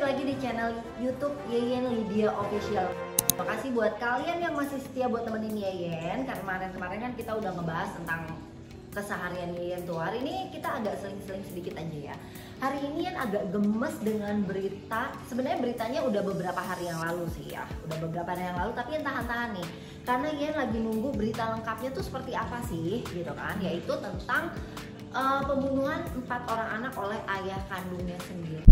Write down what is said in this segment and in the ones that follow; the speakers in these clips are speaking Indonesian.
lagi di channel YouTube Yeyen Lydia Official. Makasih buat kalian yang masih setia buat temenin Yeyen. Karena kemarin kan kita udah ngebahas tentang keseharian Yeyen tuh. Hari ini kita agak seling-seling sedikit aja ya. Hari ini yang agak gemes dengan berita. Sebenarnya beritanya udah beberapa hari yang lalu sih ya. Udah beberapa hari yang lalu, tapi yang tahan-tahan nih. Karena Yeyen lagi nunggu berita lengkapnya tuh seperti apa sih gitu kan. Yaitu tentang pembunuhan 4 orang anak oleh ayah kandungnya sendiri.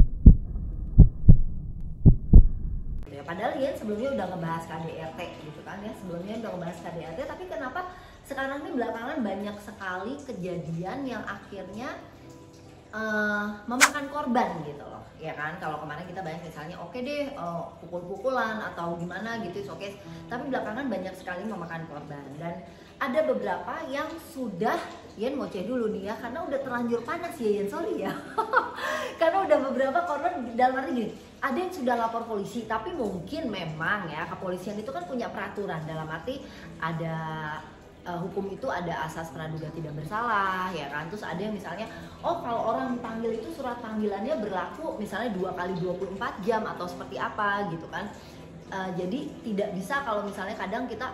Ya, padahal Yeyen sebelumnya udah ngebahas KDRT gitu kan ya, sebelumnya udah ngebahas KDRT, tapi kenapa sekarang ini belakangan banyak sekali kejadian yang akhirnya memakan korban gitu loh, ya kan? Kalau kemarin kita banyak misalnya oke deh pukul-pukulan atau gimana gitu, oke, tapi belakangan banyak sekali memakan korban dan ada beberapa yang sudah Yeyen ngoceh dulu nih ya, karena udah terlanjur panas ya Yeyen, sorry ya. Karena udah beberapa korban dalam arti gini, ada yang sudah lapor polisi, tapi mungkin memang ya kepolisian itu kan punya peraturan, dalam arti ada hukum itu ada asas praduga tidak bersalah ya kan. Terus ada yang misalnya oh kalau orang dipanggil itu surat panggilannya berlaku misalnya 2 kali 24 jam atau seperti apa gitu kan. Jadi tidak bisa kalau misalnya kadang kita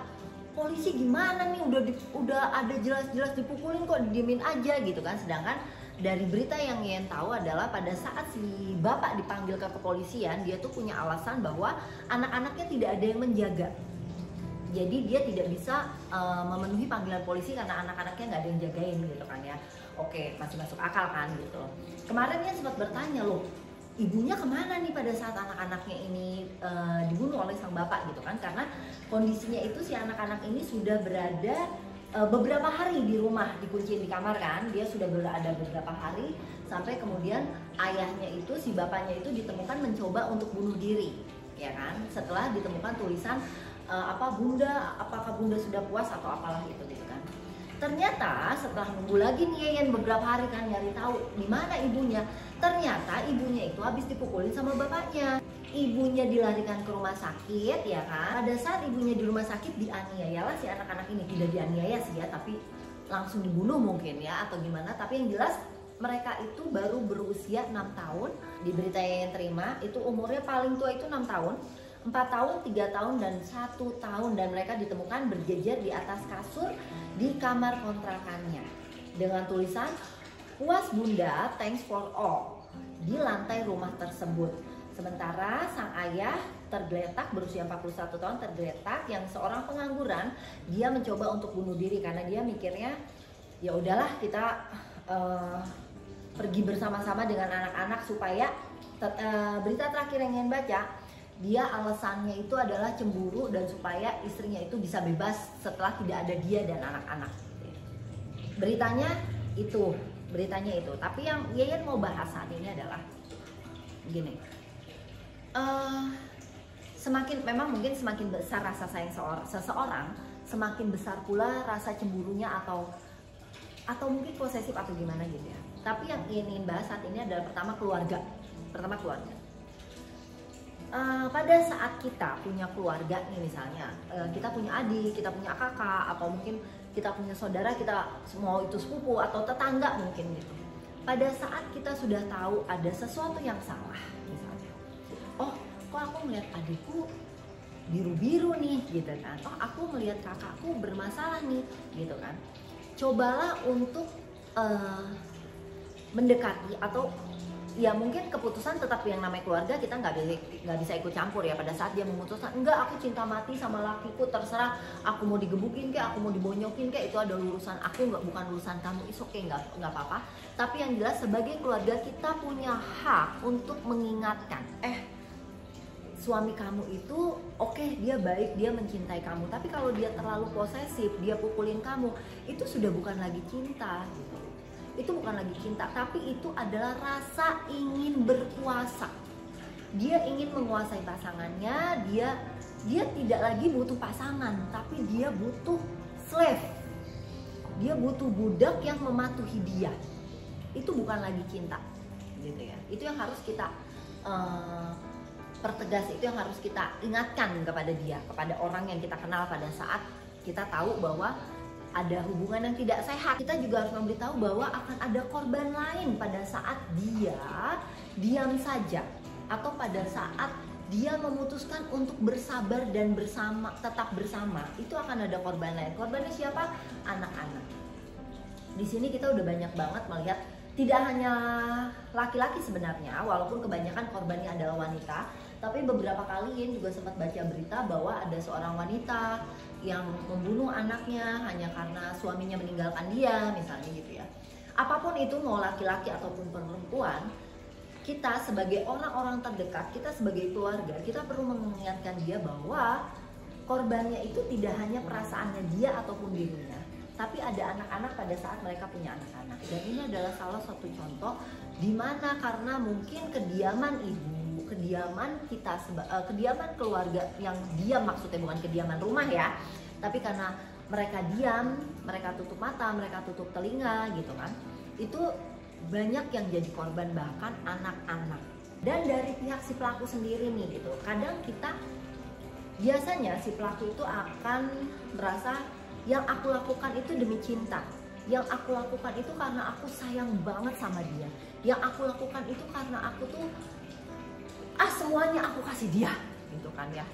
polisi gimana nih udah ada jelas-jelas dipukulin kok didiemin aja gitu kan. Sedangkan dari berita yang Yeyen tahu adalah pada saat si bapak dipanggil ke kepolisian, dia tuh punya alasan bahwa anak-anaknya tidak ada yang menjaga. Jadi dia tidak bisa memenuhi panggilan polisi karena anak-anaknya nggak ada yang jagain gitu kan ya. Oke, masih masuk akal kan gitu. Kemarin dia sempat bertanya loh, ibunya kemana nih pada saat anak-anaknya ini dibunuh oleh sang bapak gitu kan. Karena kondisinya itu si anak-anak ini sudah berada beberapa hari di rumah, dikunciin di kamar kan. Dia sudah berada beberapa hari sampai kemudian ayahnya itu, si bapaknya itu ditemukan mencoba untuk bunuh diri ya kan. Setelah ditemukan tulisan bunda, apakah bunda sudah puas atau apalah itu gitu kan. Ternyata setelah nunggu lagi nih Yeyen beberapa hari kan nyari tahu di mana ibunya. Ternyata ibunya itu habis dipukulin sama bapaknya. Ibunya dilarikan ke rumah sakit ya kan. Pada saat ibunya di rumah sakit dianiaya lah si anak-anak ini. Tidak dianiaya sih ya, tapi langsung dibunuh mungkin ya atau gimana. Tapi yang jelas mereka itu baru berusia 6 tahun. Di berita yang terima itu umurnya paling tua itu 6 tahun. 4 tahun, 3 tahun, dan 1 tahun. Dan mereka ditemukan berjejer di atas kasur di kamar kontrakannya dengan tulisan "Puas Bunda, thanks for all" di lantai rumah tersebut. Sementara sang ayah tergeletak berusia 41 tahun, tergeletak, yang seorang pengangguran. Dia mencoba untuk bunuh diri karena dia mikirnya ya udahlah kita pergi bersama-sama dengan anak-anak supaya berita terakhir yang ingin baca, dia alasannya itu adalah cemburu dan supaya istrinya itu bisa bebas setelah tidak ada dia dan anak-anak. Beritanya itu. Tapi yang Yeyen mau bahas saat ini adalah gini. Memang mungkin semakin besar rasa sayang seseorang, semakin besar pula rasa cemburunya atau mungkin posesif atau gimana gitu ya. Tapi yang ingin bahas saat ini adalah pertama keluarga. Pada saat kita punya keluarga nih misalnya, kita punya adik, kita punya kakak, atau mungkin kita punya saudara, kita mau itu sepupu atau tetangga mungkin gitu. Pada saat kita sudah tahu ada sesuatu yang salah misalnya, oh kok aku melihat adikku biru-biru nih gitu kan, oh aku melihat kakakku bermasalah nih gitu kan. Cobalah untuk mendekati atau ya mungkin keputusan tetap yang namanya keluarga kita nggak bisa ikut campur ya. Pada saat dia memutuskan enggak aku cinta mati sama lakiku, terserah aku mau digebukin kayak, aku mau dibonyokin kayak, itu ada urusan aku, bukan urusan kamu, is okay, nggak apa-apa. Tapi yang jelas sebagai keluarga kita punya hak untuk mengingatkan, suami kamu itu oke, dia baik, dia mencintai kamu, tapi kalau dia terlalu posesif, dia pukulin kamu, itu sudah bukan lagi cinta gitu. Itu bukan lagi cinta, tapi itu adalah rasa ingin berkuasa. Dia ingin menguasai pasangannya, dia tidak lagi butuh pasangan, tapi dia butuh slave. Dia butuh budak yang mematuhi dia. Itu bukan lagi cinta, gitu ya. Itu yang harus kita pertegas, itu yang harus kita ingatkan kepada dia, kepada orang yang kita kenal pada saat kita tahu bahwa ada hubungan yang tidak sehat. Kita juga harus memberitahu bahwa akan ada korban lain pada saat dia diam saja atau pada saat dia memutuskan untuk bersabar dan tetap bersama, itu akan ada korban lain. Korbannya siapa? Anak-anak. Di sini kita udah banyak banget melihat tidak hanya laki-laki sebenarnya, walaupun kebanyakan korbannya adalah wanita, tapi beberapa kali Yen juga sempat baca berita bahwa ada seorang wanita yang membunuh anaknya hanya karena suaminya meninggalkan dia, misalnya gitu ya. Apapun itu, mau laki-laki ataupun perempuan, kita sebagai orang-orang terdekat, kita sebagai keluarga, kita perlu mengingatkan dia bahwa korbannya itu tidak hanya perasaannya dia ataupun dirinya, tapi ada anak-anak pada saat mereka punya anak-anak. Dan ini adalah salah satu contoh di mana karena mungkin kediaman ibu, kediaman keluarga yang diam, maksudnya bukan kediaman rumah ya, tapi karena mereka diam, mereka tutup mata, mereka tutup telinga gitu kan, itu banyak yang jadi korban, bahkan anak-anak. Dan dari pihak si pelaku sendiri nih gitu, kadang kita biasanya si pelaku itu akan merasa yang aku lakukan itu demi cinta, yang aku lakukan itu karena aku sayang banget sama dia, yang aku lakukan itu karena aku tuh semuanya aku kasih dia gitu kan ya,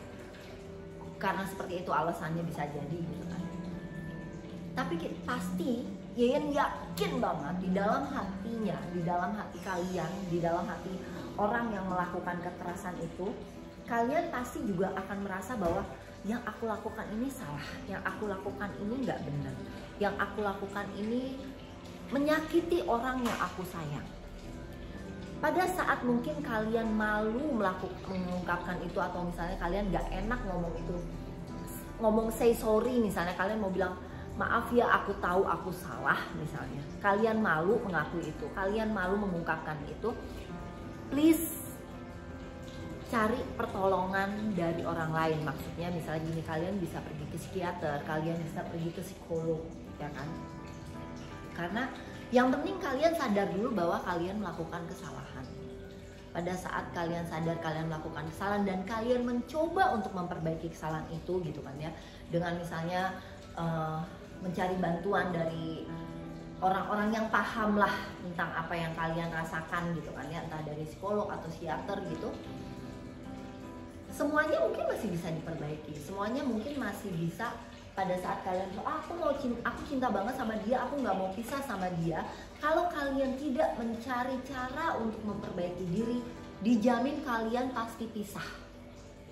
karena seperti itu alasannya bisa jadi gitu kan. Tapi pasti Yeyen yakin banget di dalam hatinya, di dalam hati kalian, di dalam hati orang yang melakukan kekerasan itu, kalian pasti juga akan merasa bahwa yang aku lakukan ini salah, yang aku lakukan ini nggak benar, yang aku lakukan ini menyakiti orang yang aku sayang. Pada saat mungkin kalian malu mengungkapkan itu, atau misalnya kalian nggak enak ngomong itu, ngomong say sorry, misalnya kalian mau bilang maaf ya, aku tahu aku salah misalnya, kalian malu mengakui itu, kalian malu mengungkapkan itu, please cari pertolongan dari orang lain. Maksudnya misalnya gini, kalian bisa pergi ke psikiater, kalian bisa pergi ke psikolog, ya kan? Karena yang penting kalian sadar dulu bahwa kalian melakukan kesalahan. Pada saat kalian sadar kalian melakukan kesalahan dan kalian mencoba untuk memperbaiki kesalahan itu gitu kan ya, dengan misalnya mencari bantuan dari orang-orang yang paham lah tentang apa yang kalian rasakan gitu kan ya, entah dari psikolog atau psikiater gitu, semuanya mungkin masih bisa diperbaiki, semuanya mungkin masih bisa. Pada saat kalian tuh aku cinta banget sama dia, aku nggak mau pisah sama dia, kalau kalian tidak mencari cara untuk memperbaiki diri, dijamin kalian pasti pisah,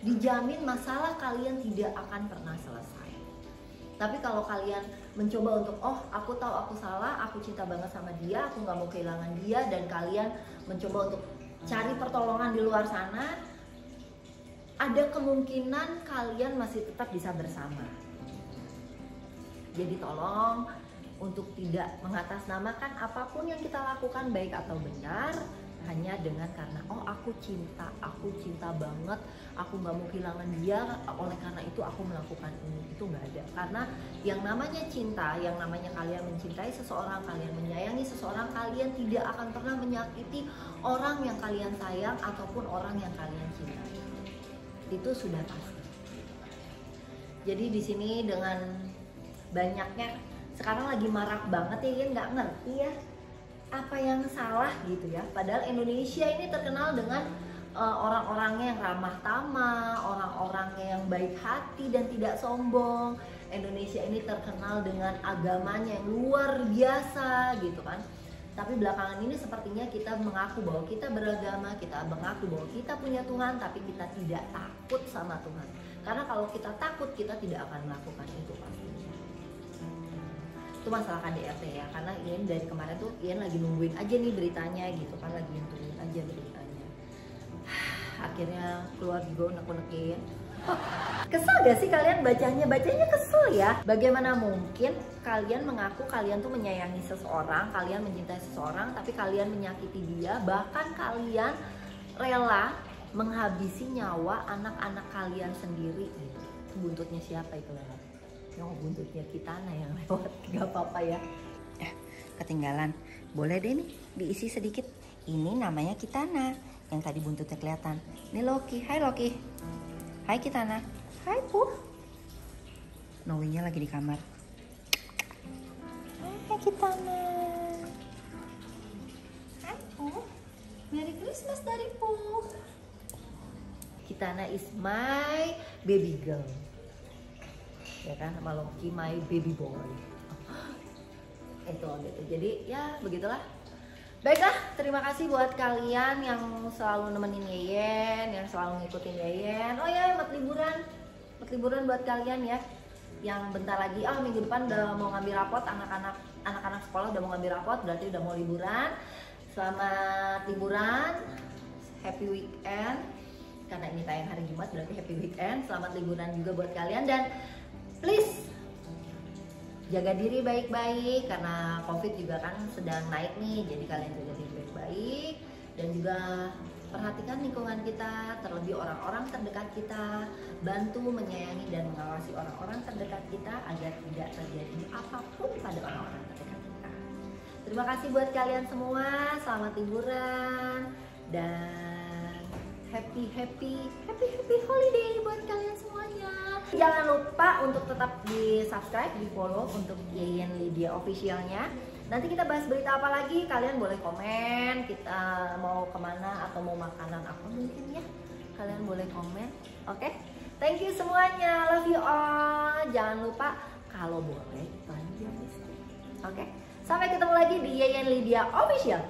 dijamin masalah kalian tidak akan pernah selesai. Tapi kalau kalian mencoba untuk aku tahu aku salah, aku cinta banget sama dia, aku nggak mau kehilangan dia, dan kalian mencoba untuk cari pertolongan di luar sana, ada kemungkinan kalian masih tetap bisa bersama. Jadi tolong untuk tidak mengatasnamakan apapun yang kita lakukan, baik atau benar, hanya dengan karena aku cinta banget, aku nggak mau kehilangan dia, oleh karena itu aku melakukan ini. Itu nggak ada. Karena yang namanya cinta, yang namanya kalian mencintai seseorang, kalian menyayangi seseorang, kalian tidak akan pernah menyakiti orang yang kalian sayang ataupun orang yang kalian cintai. Itu sudah pasti. Jadi di sini dengan banyaknya sekarang lagi marak banget ya, nggak ngerti ya apa yang salah gitu ya. Padahal Indonesia ini terkenal dengan orang-orangnya yang ramah tamah, orang-orangnya yang baik hati dan tidak sombong. Indonesia ini terkenal dengan agamanya yang luar biasa gitu kan. Tapi belakangan ini sepertinya kita mengaku bahwa kita beragama, kita mengaku bahwa kita punya Tuhan, tapi kita tidak takut sama Tuhan. Karena kalau kita takut, kita tidak akan melakukan itu pastinya. Itu masalah KDRT ya, karena Ian dari kemarin tuh Ian lagi nungguin aja nih beritanya gitu kan, lagi nungguin aja beritanya. Akhirnya keluar juga unek-unekin. Kesel gak sih kalian bacanya? Bacanya kesel ya. Bagaimana mungkin kalian mengaku kalian tuh menyayangi seseorang, kalian mencintai seseorang, tapi kalian menyakiti dia, bahkan kalian rela menghabisi nyawa anak-anak kalian sendiri. Itu buntutnya siapa itu lewat? Yang buntutnya Kitana yang lewat, gak apa-apa ya. Ketinggalan, boleh deh nih diisi sedikit. Ini namanya Kitana, yang tadi buntutnya kelihatan. Ini Loki, hai Loki. Hai Kitana, hai Puh. Nowinya lagi di kamar. Hai Kitana. Hai Puh. Merry Christmas dari Puh. Kitana is my baby girl, ya kan, sama Loki my baby boy. Itu gitu. Jadi ya begitulah. Baiklah, terima kasih buat kalian yang selalu nemenin Yeyen, yang selalu ngikutin Yeyen. Oh ya, buat liburan buat kalian ya, yang bentar lagi, minggu depan udah mau ngambil rapot, anak-anak sekolah udah mau ngambil rapot, berarti udah mau liburan. Selamat liburan, happy weekend, karena ini tayang hari Jumat berarti happy weekend. Selamat liburan juga buat kalian, dan please jaga diri baik-baik karena COVID juga kan sedang naik nih, jadi kalian jaga diri baik-baik dan juga perhatikan lingkungan kita, terlebih orang-orang terdekat kita. Bantu menyayangi dan mengawasi orang-orang terdekat kita agar tidak terjadi apapun pada orang-orang terdekat kita. Terima kasih buat kalian semua, selamat liburan dan happy holiday buat kalian semuanya. Jangan lupa untuk tetap di subscribe, di follow untuk Yeyen Lydia officialnya. Nanti kita bahas berita apa lagi, kalian boleh komen, kita mau kemana atau mau makanan apa mungkin ya, kalian boleh komen. Oke, thank you semuanya, love you all. Jangan lupa kalau boleh tanya. Oke, sampai ketemu lagi di Yeyen Lydia official.